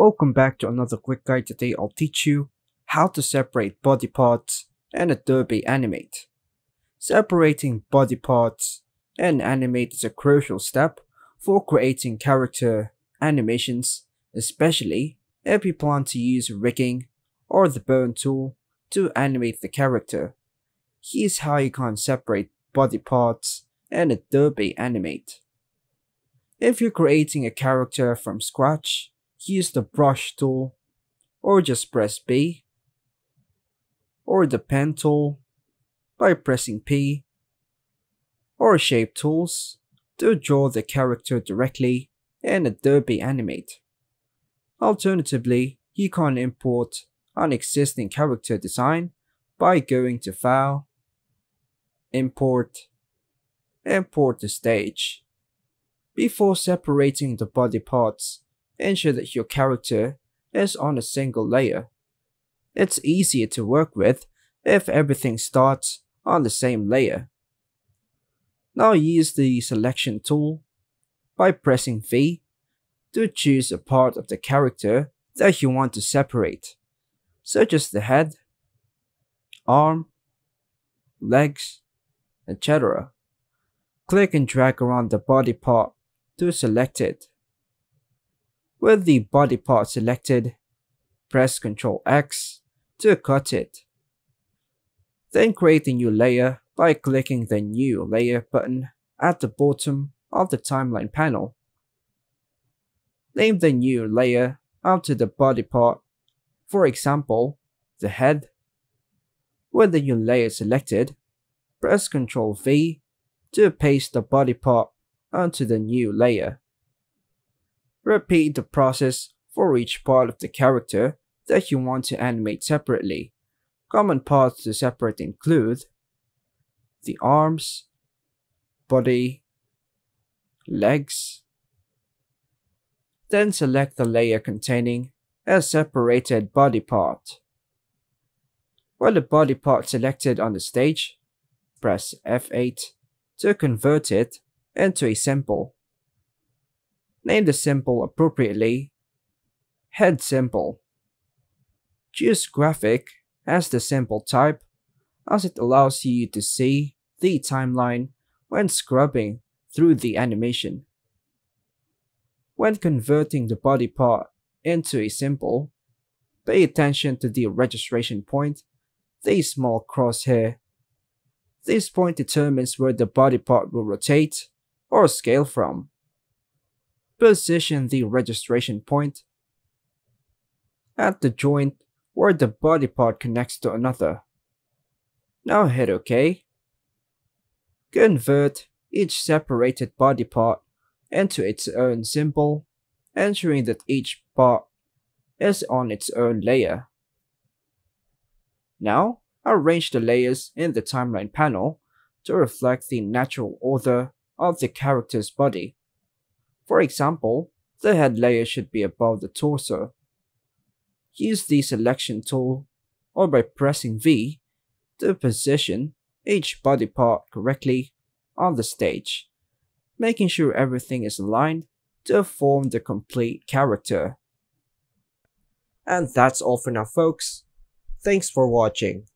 Welcome back to another quick guide. Today I'll teach you how to separate body parts and Adobe Animate. Separating body parts and Animate is a crucial step for creating character animations, especially if you plan to use rigging or the bone tool to animate the character. Here's how you can separate body parts and Adobe Animate. If you're creating a character from scratch, use the brush tool, or just press B, or the pen tool by pressing P, or shape tools to draw the character directly in Adobe Animate. Alternatively, you can import an existing character design by going to File, Import to Stage. Before separating the body parts, ensure that your character is on a single layer. It's easier to work with if everything starts on the same layer. Now use the selection tool by pressing V to choose a part of the character that you want to separate, such as the head, arm, legs, etc. Click and drag around the body part to select it. With the body part selected, press Ctrl X to cut it. Then create a new layer by clicking the New Layer button at the bottom of the timeline panel. Name the new layer after the body part, for example, the head. With the new layer selected, press Ctrl V to paste the body part onto the new layer. Repeat the process for each part of the character that you want to animate separately. Common parts to separate include the arms, body, legs. Then select the layer containing a separated body part. With the body part selected on the stage, press F8 to convert it into a symbol. Name the symbol appropriately, head symbol. Choose graphic as the symbol type, as it allows you to see the timeline when scrubbing through the animation. When converting the body part into a symbol, pay attention to the registration point, the small crosshair. This point determines where the body part will rotate or scale from. Position the registration point at the joint where the body part connects to another. Now hit OK. Convert each separated body part into its own symbol, ensuring that each part is on its own layer. Now, arrange the layers in the timeline panel to reflect the natural order of the character's body. For example, the head layer should be above the torso. Use the selection tool or by pressing V to position each body part correctly on the stage, making sure everything is aligned to form the complete character. And that's all for now, folks. Thanks for watching.